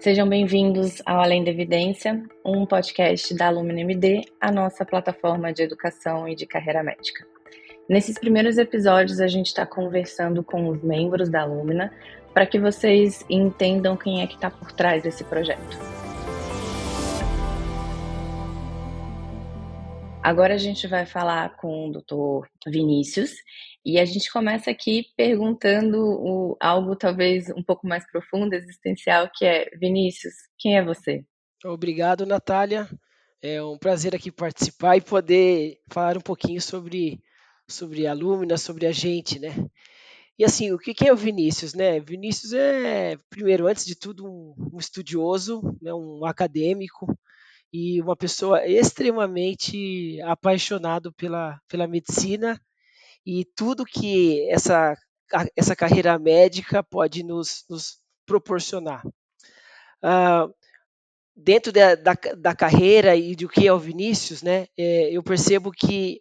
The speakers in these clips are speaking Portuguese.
Sejam bem-vindos ao Além da Evidência, um podcast da Lumina MD, a nossa plataforma de educação e de carreira médica. Nesses primeiros episódios, a gente está conversando com os membros da Lumina para que vocês entendam quem é que está por trás desse projeto. Agora a gente vai falar com o Dr. Vinícius e a gente começa aqui perguntando algo talvez um pouco mais profundo, existencial, que é: Vinícius, quem é você? Obrigado, Natália. É um prazer aqui participar e poder falar um pouquinho sobre a Lumina, sobre a gente, né? E assim, o que é o Vinícius, né? Vinícius é, primeiro, antes de tudo, um estudioso, né? Um acadêmico e uma pessoa extremamente apaixonado pela medicina e tudo que essa carreira médica pode nos proporcionar. Ah, Dentro da carreira e do que é o Vinícius, né, eu percebo que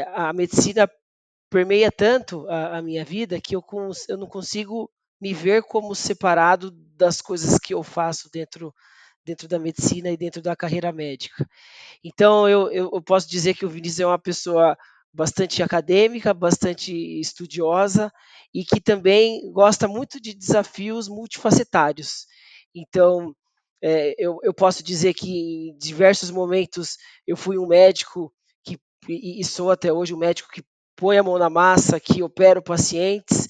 a medicina permeia tanto a minha vida que eu não consigo me ver como separado das coisas que eu faço dentro da medicina e dentro da carreira médica. Então, eu posso dizer que o Vinícius é uma pessoa bastante acadêmica, bastante estudiosa e que também gosta muito de desafios multifacetários. Então, eu posso dizer que em diversos momentos eu fui um médico que, e sou até hoje um médico que põe a mão na massa, que opera pacientes,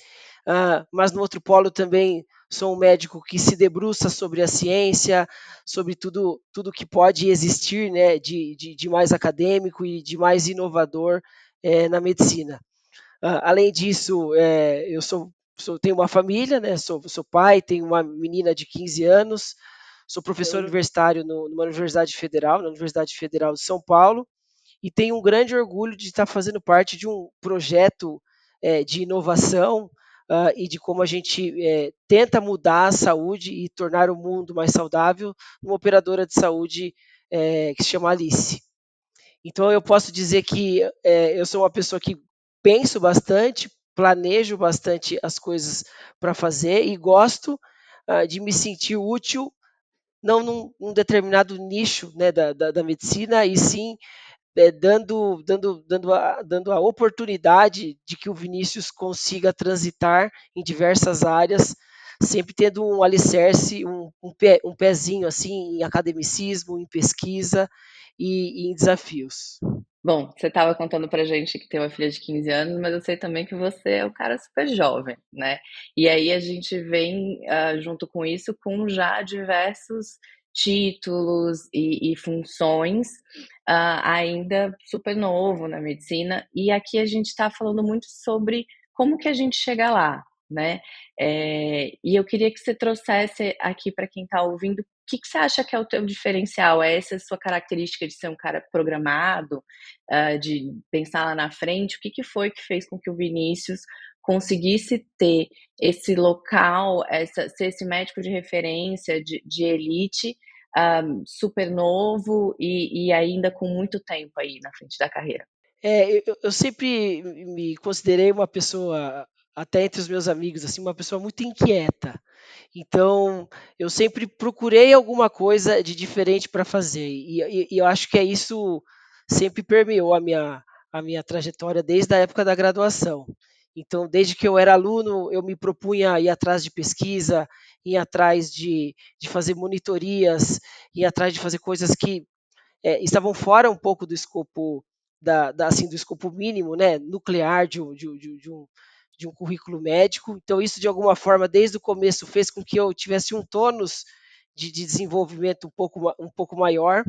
mas no outro polo também sou um médico que se debruça sobre a ciência, sobre tudo que pode existir, né, de mais acadêmico e de mais inovador na medicina. Além disso, tenho uma família, né, sou pai, tenho uma menina de 15 anos, sou professor universitário numa universidade federal, na Universidade Federal de São Paulo, e tenho um grande orgulho de estar fazendo parte de um projeto de inovação e de como a gente tenta mudar a saúde e tornar o mundo mais saudável numa operadora de saúde que se chama Alice. Então eu posso dizer que eu sou uma pessoa que penso bastante, planejo bastante as coisas para fazer e gosto de me sentir útil, não num determinado nicho, né, da medicina, e sim dando a oportunidade de que o Vinícius consiga transitar em diversas áreas, sempre tendo um alicerce, um pezinho assim em academicismo, em pesquisa e em desafios. Bom, você estava contando pra gente que tem uma filha de 15 anos, mas eu sei também que você é um cara super jovem, né? E aí a gente vem junto com isso com já diversos títulos e funções, ainda super novo na medicina. E aqui a gente está falando muito sobre como que a gente chega lá, né? E eu queria que você trouxesse aqui para quem está ouvindo, o que que você acha que é o teu diferencial? É essa sua característica de ser um cara programado? De pensar lá na frente, o que que foi que fez com que o Vinícius conseguisse ter esse local, ser esse médico de referência, de elite, super novo e ainda com muito tempo aí na frente da carreira? Eu sempre me considerei uma pessoa, até entre os meus amigos, assim, uma pessoa muito inquieta. Então, eu sempre procurei alguma coisa de diferente para fazer. E eu acho que é isso sempre permeou a minha trajetória desde a época da graduação. Então, desde que eu era aluno, eu me propunha a ir atrás de pesquisa, ir atrás de fazer monitorias, ir atrás de fazer coisas que estavam fora um pouco do escopo assim, do escopo mínimo, né, nuclear de um currículo médico. Então, isso de alguma forma, desde o começo, fez com que eu tivesse um tônus de desenvolvimento um pouco maior.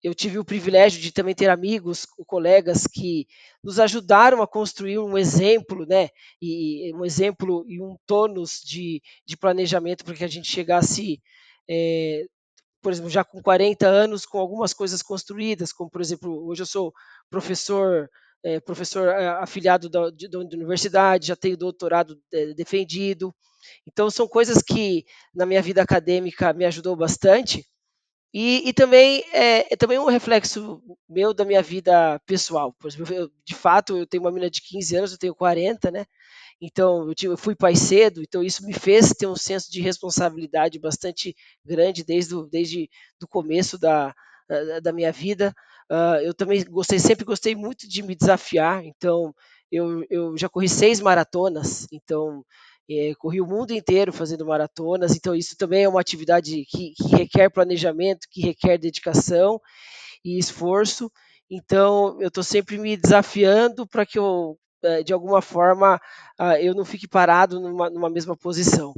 Eu tive o privilégio de também ter amigos, colegas que nos ajudaram a construir um exemplo, né, e um exemplo e um tônus de planejamento para que a gente chegasse eh, por exemplo, já com 40 anos, com algumas coisas construídas, como, por exemplo, hoje eu sou professor, professor afiliado da universidade, já tenho doutorado defendido. Então, são coisas que na minha vida acadêmica me ajudou bastante E também é também um reflexo meu da minha vida pessoal. Por exemplo, de fato, eu tenho uma menina de 15 anos, eu tenho 40, né? Então, eu fui pai cedo, então isso me fez ter um senso de responsabilidade bastante grande desde do começo da minha vida. Eu também sempre gostei muito de me desafiar, então eu já corri 6 maratonas, então corri o mundo inteiro fazendo maratonas, então isso também é uma atividade que requer planejamento, que requer dedicação e esforço. Então, eu estou sempre me desafiando para que eu, de alguma forma, eu não fique parado numa mesma posição.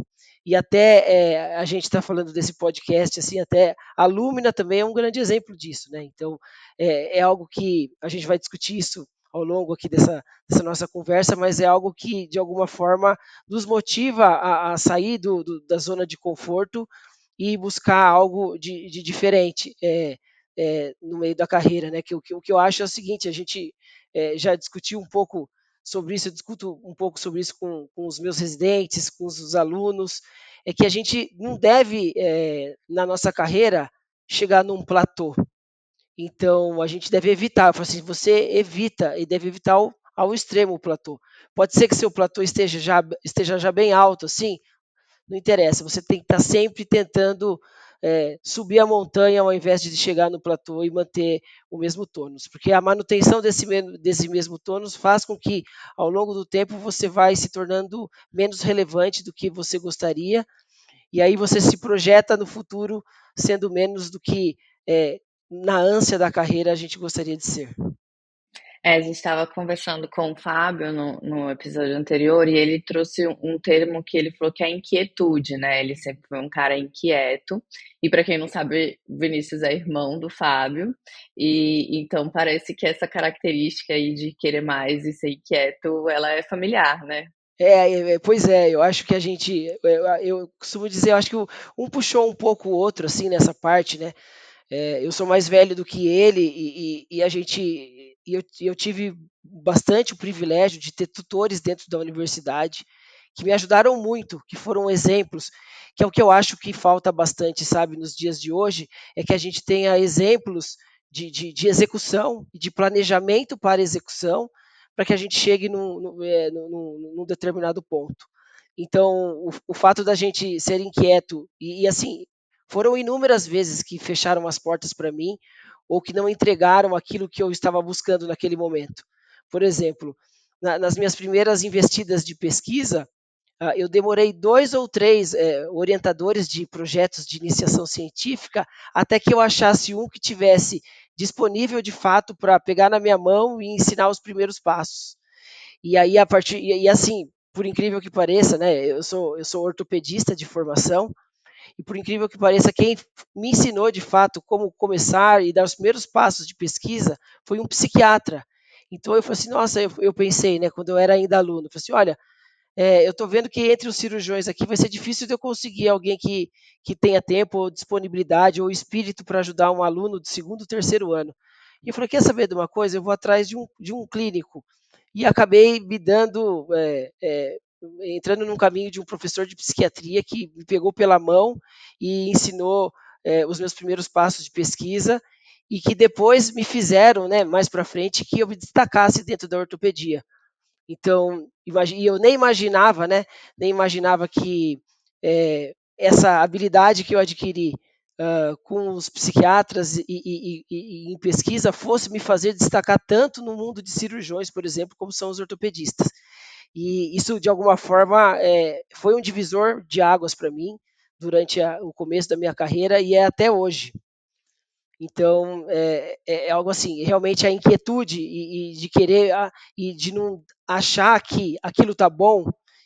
E até a gente está falando desse podcast, assim, até a Lumina também é um grande exemplo disso, né? Então, é algo que a gente vai discutir isso ao longo aqui dessa nossa conversa, mas é algo que, de alguma forma, nos motiva a sair da zona de conforto e buscar algo de diferente. No meio da carreira, né? O que eu acho é o seguinte, a gente já discutiu um pouco sobre isso, eu discuto um pouco sobre isso com os meus residentes, com os alunos, é que a gente não deve, na nossa carreira, chegar num platô. Então, a gente deve evitar, eu falo assim, você evita e deve evitar ao extremo o platô. Pode ser que seu platô esteja já bem alto, assim, não interessa, você tem que estar sempre tentando subir a montanha ao invés de chegar no platô e manter o mesmo tônus, porque a manutenção desse mesmo tônus faz com que, ao longo do tempo, você vai se tornando menos relevante do que você gostaria, e aí você se projeta no futuro sendo menos do que, na ânsia da carreira, a gente gostaria de ser. A gente estava conversando com o Fábio no episódio anterior e ele trouxe um termo que ele falou que é inquietude, né? Ele sempre foi um cara inquieto. E para quem não sabe, Vinícius é irmão do Fábio. E então parece que essa característica aí de querer mais e ser inquieto, ela é familiar, né? Pois é, eu acho que a gente, eu costumo dizer, eu acho que um puxou um pouco o outro, assim, nessa parte, né? Eu sou mais velho do que ele e a gente eu tive bastante o privilégio de ter tutores dentro da universidade que me ajudaram muito, que foram exemplos, que é o que eu acho que falta bastante, sabe, nos dias de hoje, é que a gente tenha exemplos de execução e de planejamento para execução, para que a gente chegue num determinado ponto. Então, o fato da gente ser inquieto e assim, foram inúmeras vezes que fecharam as portas para mim ou que não entregaram aquilo que eu estava buscando naquele momento. Por exemplo, nas minhas primeiras investidas de pesquisa, eu demorei 2 ou 3 orientadores de projetos de iniciação científica até que eu achasse um que tivesse disponível de fato para pegar na minha mão e ensinar os primeiros passos. E aí, assim, por incrível que pareça, né, eu sou ortopedista de formação, e por incrível que pareça, quem me ensinou de fato como começar e dar os primeiros passos de pesquisa foi um psiquiatra. Então eu falei assim, nossa, eu pensei, né, quando eu era ainda aluno, eu falei assim, olha, eu estou vendo que entre os cirurgiões aqui vai ser difícil de eu conseguir alguém que tenha tempo ou disponibilidade ou espírito para ajudar um aluno do segundo, terceiro ano. E eu falei, quer saber de uma coisa? Eu vou atrás de um clínico. E acabei me dando, entrando num caminho de um professor de psiquiatria que me pegou pela mão e ensinou os meus primeiros passos de pesquisa e que depois me fizeram, né, mais para frente, que eu me destacasse dentro da ortopedia. Então, e eu nem imaginava, né, nem imaginava que essa habilidade que eu adquiri com os psiquiatras e em pesquisa fosse me fazer destacar tanto no mundo de cirurgiões, por exemplo, como são os ortopedistas. E isso, de alguma forma, foi um divisor de águas para mim durante o começo da minha carreira e é até hoje. Então, é algo assim, realmente a inquietude e de querer e de não achar que aquilo está bom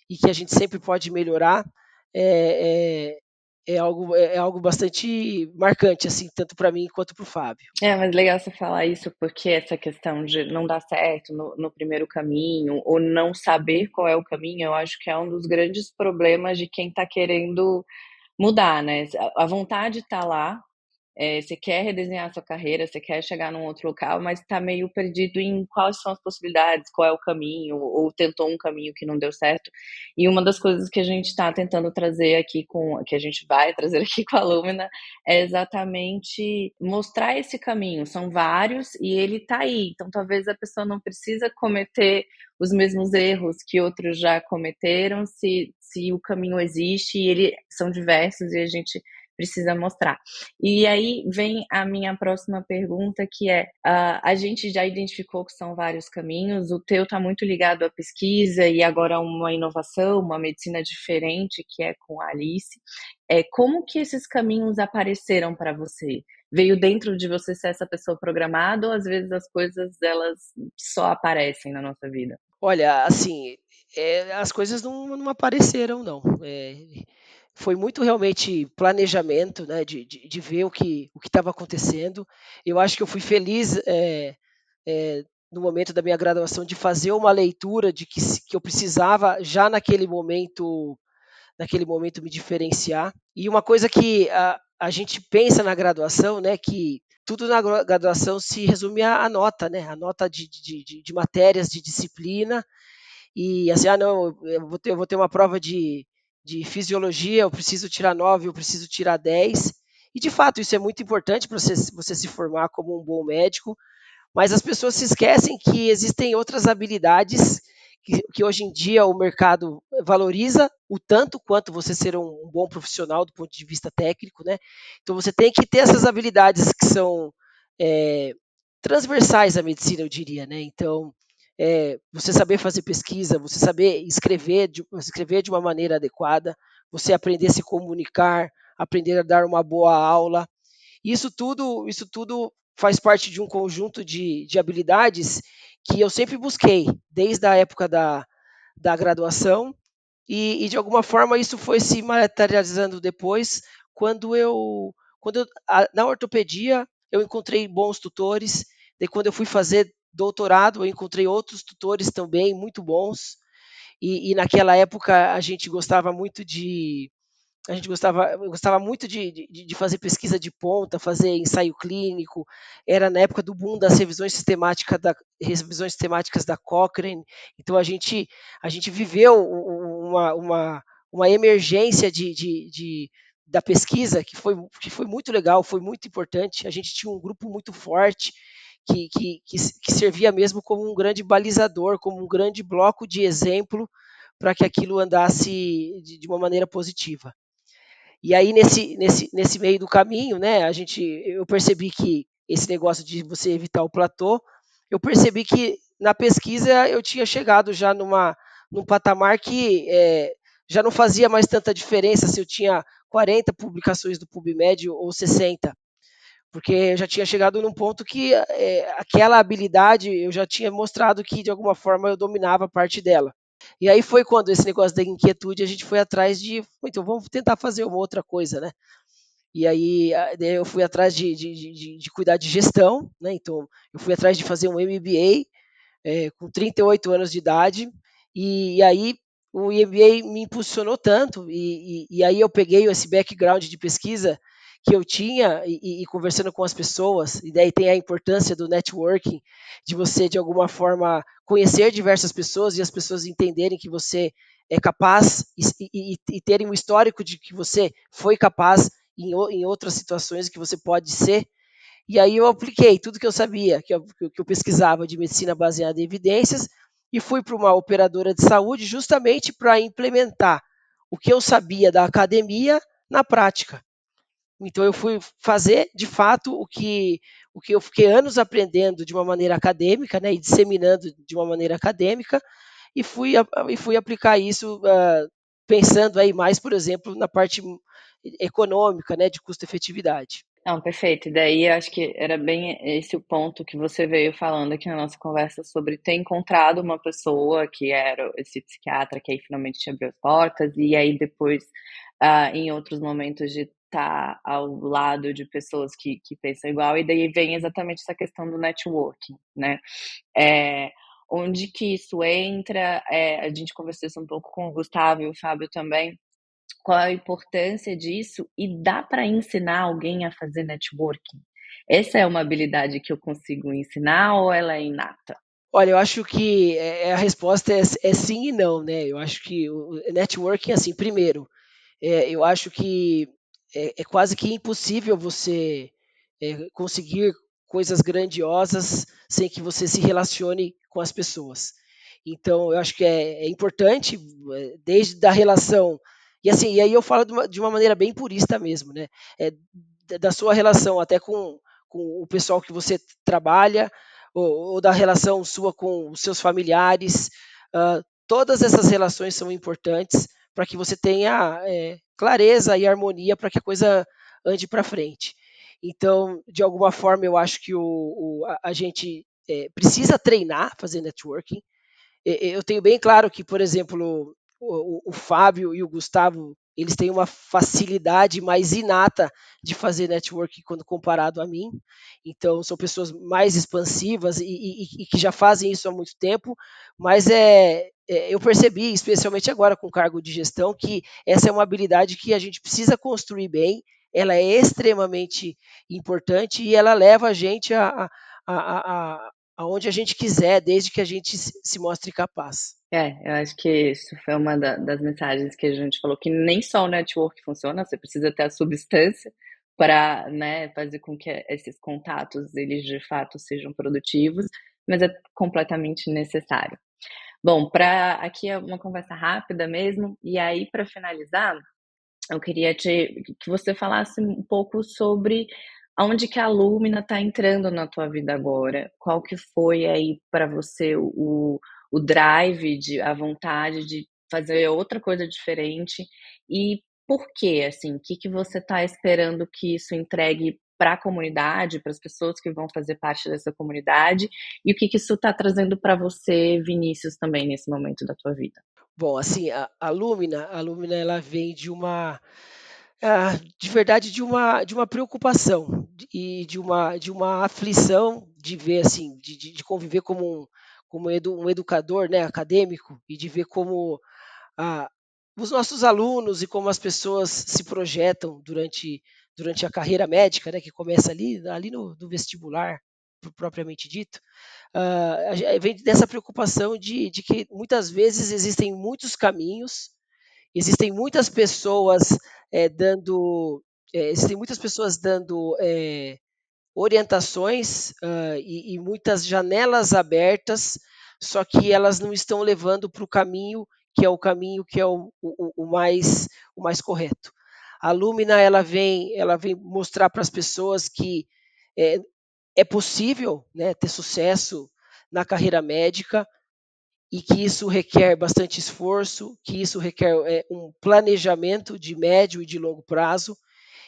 e que a gente sempre pode melhorar, é, é algo bastante marcante, assim, tanto para mim quanto para o Fábio. É, mas legal você falar isso, porque essa questão de não dar certo no primeiro caminho, ou não saber qual é o caminho, eu acho que é um dos grandes problemas de quem está querendo mudar, né? A vontade está lá, você quer redesenhar a sua carreira, você quer chegar num outro local, mas está meio perdido em quais são as possibilidades, qual é o caminho, ou tentou um caminho que não deu certo. E uma das coisas que a gente está tentando trazer aqui que a gente vai trazer aqui com a Lumina, é exatamente mostrar esse caminho. São vários e ele está aí. Então, talvez a pessoa não precisa cometer os mesmos erros que outros já cometeram, se o caminho existe e eles são diversos e a gente precisa mostrar. E aí vem a minha próxima pergunta, que é: a gente já identificou que são vários caminhos, o teu está muito ligado à pesquisa e agora a uma inovação, uma medicina diferente, que é com a Alice. Como que esses caminhos apareceram para você? Veio dentro de você ser essa pessoa programada ou às vezes as coisas elas só aparecem na nossa vida? Olha, assim, as coisas não apareceram não, foi muito realmente planejamento, né, de ver o que estava acontecendo. Eu acho que eu fui feliz, no momento da minha graduação de fazer uma leitura de que eu precisava já naquele momento me diferenciar. E uma coisa que a gente pensa na graduação, né, que tudo na graduação se resume à nota, né, a nota de matérias, de disciplina, e assim, não, eu vou ter uma prova de fisiologia, eu preciso tirar 9, eu preciso tirar 10. E de fato, isso é muito importante para você se formar como um bom médico, mas as pessoas se esquecem que existem outras habilidades que hoje em dia o mercado valoriza o tanto quanto você ser um bom profissional do ponto de vista técnico, né? Então você tem que ter essas habilidades que são é, transversais à medicina, eu diria, né? Então, você saber fazer pesquisa, você saber escrever de uma maneira adequada, você aprender a se comunicar, aprender a dar uma boa aula, isso tudo faz parte de um conjunto de habilidades que eu sempre busquei, desde a época da graduação, e de alguma forma isso foi se materializando depois, na ortopedia eu encontrei bons tutores, e quando eu fui fazer doutorado eu encontrei outros tutores também muito bons, e naquela época eu gostava muito de fazer pesquisa de ponta, fazer ensaio clínico. Era na época do boom das revisões sistemáticas da Cochrane. Então a gente viveu uma emergência da pesquisa que foi muito legal, foi muito importante. A gente tinha um grupo muito forte que servia mesmo como um grande balizador, como um grande bloco de exemplo para que aquilo andasse de uma maneira positiva. E aí, nesse meio do caminho, né, eu percebi que esse negócio de você evitar o platô, eu percebi que na pesquisa eu tinha chegado já num patamar que já não fazia mais tanta diferença se eu tinha 40 publicações do PubMed ou 60, porque eu já tinha chegado num ponto que aquela habilidade eu já tinha mostrado que de alguma forma eu dominava parte dela. E aí foi quando esse negócio da inquietude a gente foi atrás então vamos tentar fazer uma outra coisa, né? E aí daí eu fui atrás de cuidar de gestão, né? Então eu fui atrás de fazer um MBA com 38 anos de idade, e aí o MBA me impulsionou tanto, e aí eu peguei esse background de pesquisa que eu tinha e conversando com as pessoas, e daí tem a importância do networking, de você de alguma forma conhecer diversas pessoas e as pessoas entenderem que você é capaz e terem um histórico de que você foi capaz em outras situações que você pode ser. E aí eu apliquei tudo que eu sabia, que eu pesquisava de medicina baseada em evidências, e fui para uma operadora de saúde justamente para implementar o que eu sabia da academia na prática. Então eu fui fazer, de fato, o que eu fiquei anos aprendendo de uma maneira acadêmica, né, e disseminando de uma maneira acadêmica, e fui aplicar isso pensando aí mais, por exemplo, na parte econômica, né, de custo-efetividade. Não, perfeito. E daí eu acho que era bem esse o ponto que você veio falando aqui na nossa conversa sobre ter encontrado uma pessoa que era esse psiquiatra que aí finalmente te abriu as portas, e aí depois, em outros momentos de estar ao lado de pessoas que pensam igual, e daí vem exatamente essa questão do networking, né? É, onde que isso entra? A gente conversou isso um pouco com o Gustavo e o Fábio também, qual a importância disso e dá para ensinar alguém a fazer networking? Essa é uma habilidade que eu consigo ensinar ou ela é inata? Olha, eu acho que a resposta é sim e não, né. Eu acho que o networking, assim, primeiro, eu acho que é quase que impossível você, conseguir coisas grandiosas sem que você se relacione com as pessoas. Então eu acho que é importante, desde a relação e assim, e aí eu falo de uma maneira bem purista mesmo, né, da sua relação até com o pessoal que você trabalha, ou da relação sua com os seus familiares, todas essas relações são importantes para que você tenha, clareza e harmonia para que a coisa ande para frente. Então, de alguma forma, eu acho que a gente, precisa treinar fazer networking. Eu tenho bem claro que, por exemplo, o Fábio e o Gustavo, eles têm uma facilidade mais inata de fazer networking quando comparado a mim. Então, são pessoas mais expansivas e que já fazem isso há muito tempo, mas eu percebi, especialmente agora com o cargo de gestão, que essa é uma habilidade que a gente precisa construir bem, ela é extremamente importante e ela leva a gente a aonde a gente quiser, desde que a gente se mostre capaz. Eu acho que isso foi uma das mensagens que a gente falou, que nem só o network funciona, você precisa ter a substância para, né, fazer com que esses contatos, eles de fato sejam produtivos, mas é completamente necessário. Bom, para aqui é uma conversa rápida mesmo, e aí para finalizar, eu queria que você falasse um pouco sobre aonde que a Lumina está entrando na tua vida agora. Qual que foi aí para você o drive, a vontade de fazer outra coisa diferente e por quê? Assim, o que que você está esperando que isso entregue para a comunidade, para as pessoas que vão fazer parte dessa comunidade e o que que isso está trazendo para você, Vinícius, também nesse momento da tua vida? Bom, assim, a Lumina ela vem de verdade de uma preocupação e de uma aflição de ver, assim, de conviver como um educador, né, acadêmico, e de ver como a os nossos alunos e como as pessoas se projetam durante a carreira médica, né, que começa ali no vestibular, propriamente dito. Vem dessa preocupação de que muitas vezes existem muitos caminhos, existem muitas pessoas, dando orientações, e muitas janelas abertas, só que elas não estão levando para o caminho que é o mais correto. A Lumina ela vem mostrar para as pessoas que é é possível, né, ter sucesso na carreira médica e que isso requer bastante esforço, que isso requer, um planejamento de médio e de longo prazo.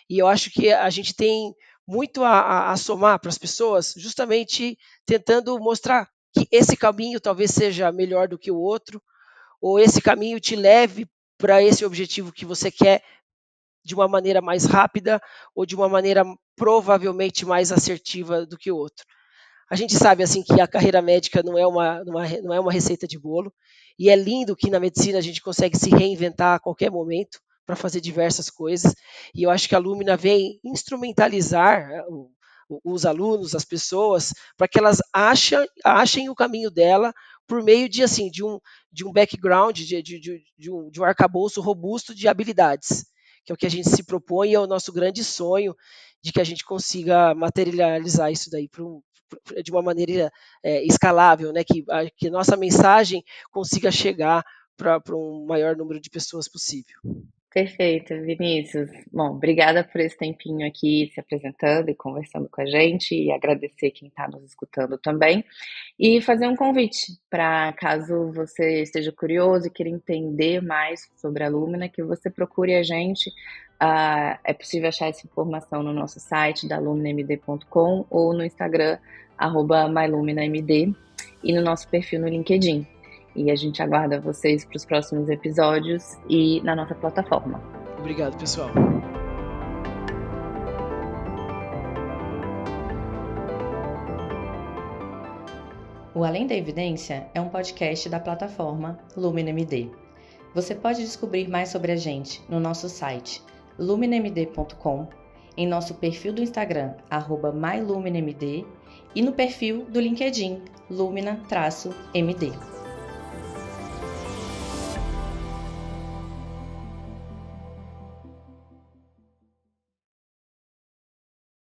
E eu acho que a gente tem muito a somar para as pessoas, justamente tentando mostrar que esse caminho talvez seja melhor do que o outro, ou esse caminho te leve para esse objetivo que você quer de uma maneira mais rápida ou de uma maneira provavelmente mais assertiva do que o outro. A gente sabe assim que a carreira médica não é uma receita de bolo, e é lindo que na medicina a gente consegue se reinventar a qualquer momento para fazer diversas coisas, e eu acho que a Lumina vem instrumentalizar os alunos, as pessoas, para que elas achem o caminho dela por meio de, assim, de um background, de um arcabouço robusto de habilidades, que é o que a gente se propõe e é o nosso grande sonho de que a gente consiga materializar isso daí de uma maneira escalável, né? Que nossa mensagem consiga chegar para um maior número de pessoas possível. Perfeito, Vinícius. Bom, obrigada por esse tempinho aqui se apresentando e conversando com a gente, e agradecer quem está nos escutando também. E fazer um convite para caso você esteja curioso e queira entender mais sobre a Lumina, que você procure a gente. É possível achar essa informação no nosso site da luminamd.com ou no Instagram, @myluminamd, e no nosso perfil no LinkedIn. E a gente aguarda vocês para os próximos episódios e na nossa plataforma. Obrigado, pessoal. O Além da Evidência é um podcast da plataforma Lumina MD. Você pode descobrir mais sobre a gente no nosso site luminamd.com, em nosso perfil do Instagram @myluminamd e no perfil do LinkedIn Lumina-MD.